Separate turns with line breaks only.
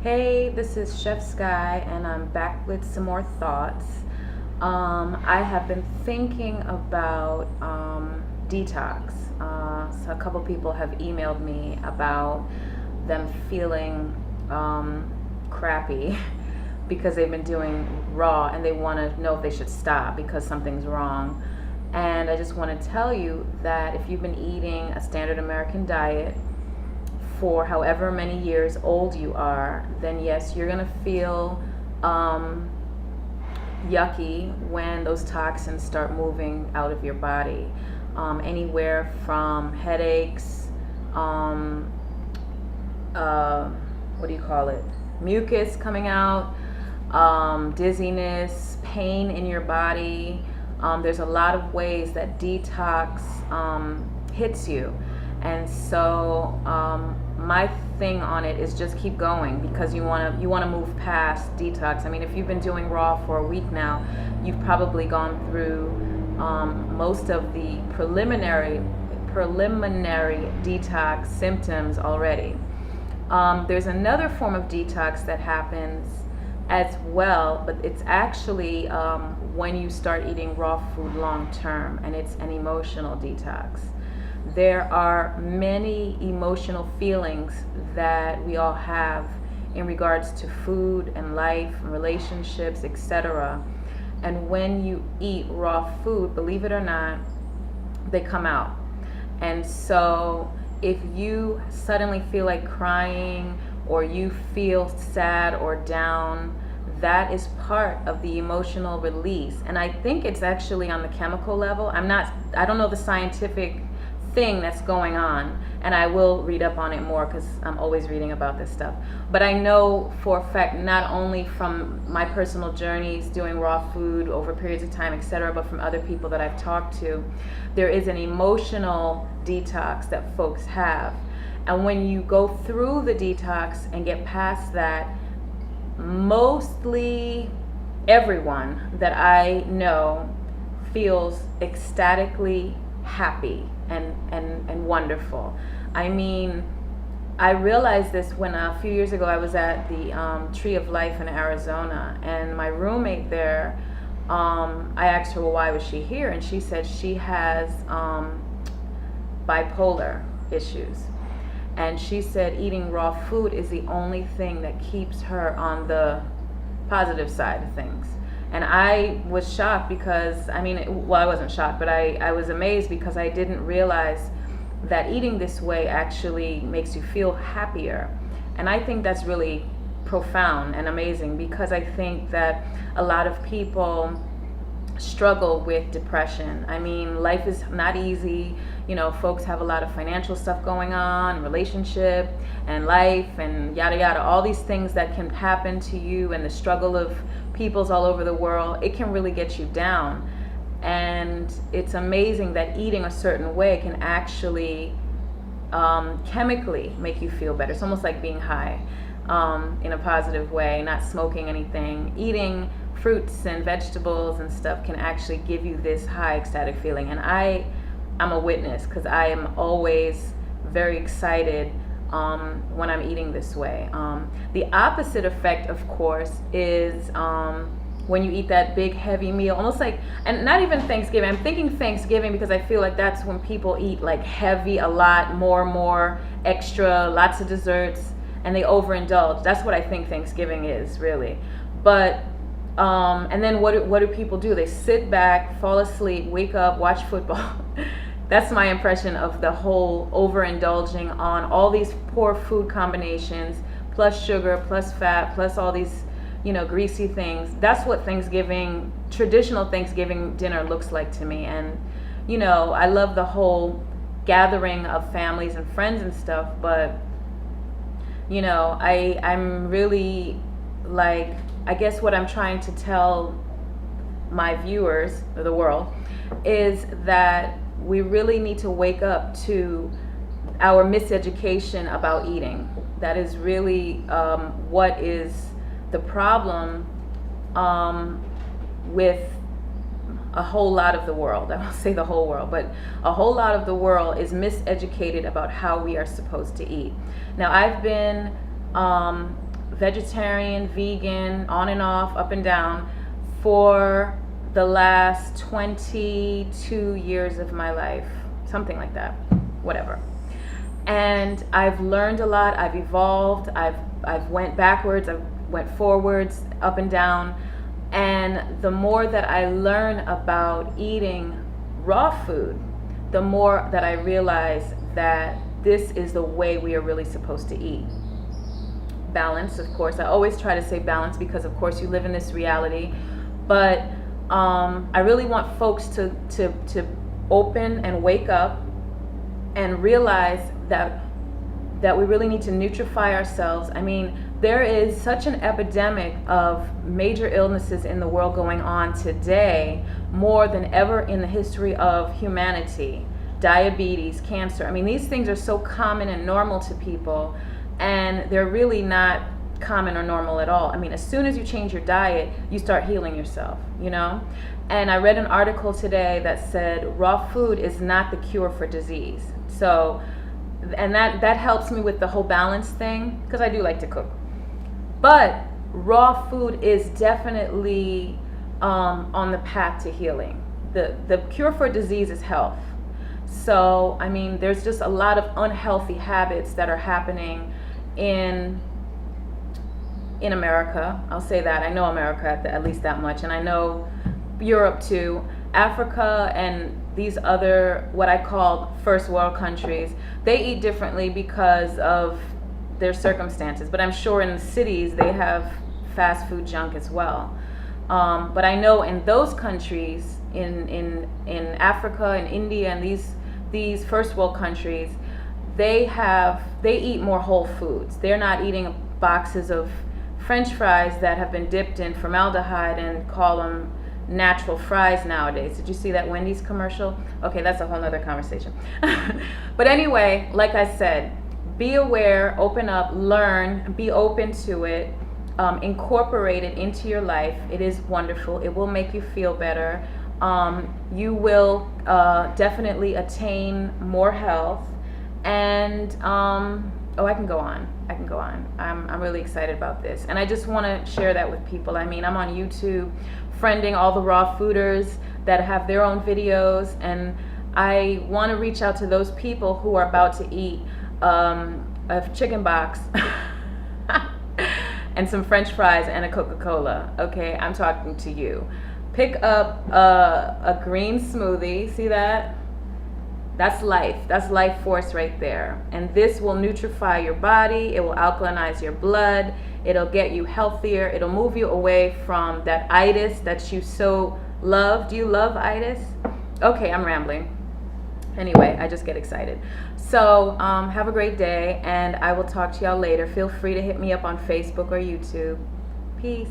Hey, this is Chef Sky, and I'm back with some more thoughts. I have been thinking about detox. So a couple people have emailed me about them feeling crappy because they've been doing raw and they want to know if they should stop because something's wrong. And I just want to tell you that if you've been eating a standard American diet for however many years old you are, then yes, you're gonna feel yucky when those toxins start moving out of your body. Anywhere from headaches, what do you call it? Mucus coming out, dizziness, pain in your body. There's a lot of ways that detox hits you. And so my thing on it is just keep going because you want to move past detox. I mean, if you've been doing raw for a week now, you've probably gone through most of the preliminary detox symptoms already. There's another form of detox that happens as well, but it's actually when you start eating raw food long term, and it's an emotional detox. There are many emotional feelings that we all have in regards to food and life and relationships, etc. And when you eat raw food, believe it or not, they come out. And so if you suddenly feel like crying or you feel sad or down, that is part of the emotional release. And I think it's actually on the chemical level. I don't know the scientific thing that's going on, and I will read up on it more because I'm always reading about this stuff. But I know for a fact, not only from my personal journeys doing raw food over periods of time, etc., but from other people that I've talked to, there is an emotional detox that folks have. And when you go through the detox and get past that, mostly everyone that I know feels ecstatically happy and wonderful. I mean, I realized this when a few years ago I was at the Tree of Life in Arizona, and my roommate there, I asked her, well, why was she here? And she said she has bipolar issues. And she said eating raw food is the only thing that keeps her on the positive side of things. And I was shocked because, I wasn't shocked, but I was amazed because I didn't realize that eating this way actually makes you feel happier. And I think that's really profound and amazing because I think that a lot of people struggle with depression. I mean, life is not easy. You know, folks have a lot of financial stuff going on, relationship and life and yada yada, all these things that can happen to you, and the struggle of peoples all over the world, it can really get you down. And it's amazing that eating a certain way can actually chemically make you feel better. It's almost like being high in a positive way, not smoking anything. Eating fruits and vegetables and stuff can actually give you this high ecstatic feeling. And I'm a witness because I am always very excited when I'm eating this way. The opposite effect, of course, is when you eat that big heavy meal, almost like, and not even Thanksgiving. I'm thinking Thanksgiving because I feel like that's when people eat like heavy, a lot, more, extra, lots of desserts, and they overindulge. That's what I think Thanksgiving is, really. But and then what do people do? They sit back, fall asleep, wake up, watch football. That's my impression of the whole overindulging on all these poor food combinations, plus sugar, plus fat, plus all these, greasy things. That's what traditional Thanksgiving dinner looks like to me. And, I love the whole gathering of families and friends and stuff, but, I'm really like, I guess what I'm trying to tell my viewers, or the world, is that we really need to wake up to our miseducation about eating. That is really what is the problem with a whole lot of the world. I won't say the whole world, but a whole lot of the world is miseducated about how we are supposed to eat. Now, I've been vegetarian, vegan, on and off, up and down, for the last 22 years of my life, something like that, whatever. And I've learned a lot. I've evolved. I've went backwards. I've went forwards, up and down. And the more that I learn about eating raw food, the more that I realize that this is the way we are really supposed to eat. Balance, of course. I always try to say balance because, of course, you live in this reality. But I really want folks to open and wake up and realize that we really need to nutrify ourselves. I mean, there is such an epidemic of major illnesses in the world going on today, more than ever in the history of humanity. Diabetes, cancer. I mean, these things are so common and normal to people, and they're really not common or normal at all. I mean, as soon as you change your diet, you start healing yourself, you know? And I read an article today that said raw food is not the cure for disease. So, and that helps me with the whole balance thing, because I do like to cook. But raw food is definitely on the path to healing. The cure for disease is health. So, I mean, there's just a lot of unhealthy habits that are happening in America. I'll say that. I know America at least that much, and I know Europe too. Africa and these other, what I call first world countries, they eat differently because of their circumstances. But I'm sure in the cities they have fast food junk as well. But I know in those countries, in Africa and India and these first world countries, they eat more whole foods. They're not eating boxes of French fries that have been dipped in formaldehyde and call them natural fries nowadays. Did you see that Wendy's commercial? Okay, that's a whole nother conversation. But anyway, like I said, be aware, open up, learn, be open to it, incorporate it into your life. It is wonderful. It will make you feel better. You will definitely attain more health. And I can go on. I'm really excited about this, and I just want to share that with people. I mean, I'm on YouTube friending all the raw fooders that have their own videos, and I want to reach out to those people who are about to eat a chicken box and some French fries and a Coca-Cola. Okay, I'm talking to you. Pick up a green smoothie. See that? That's life. That's life force right there. And this will nutrify your body. It will alkalinize your blood. It'll get you healthier. It'll move you away from that itis that you so love. Do you love itis? Okay, I'm rambling. Anyway, I just get excited. So have a great day, and I will talk to y'all later. Feel free to hit me up on Facebook or YouTube. Peace.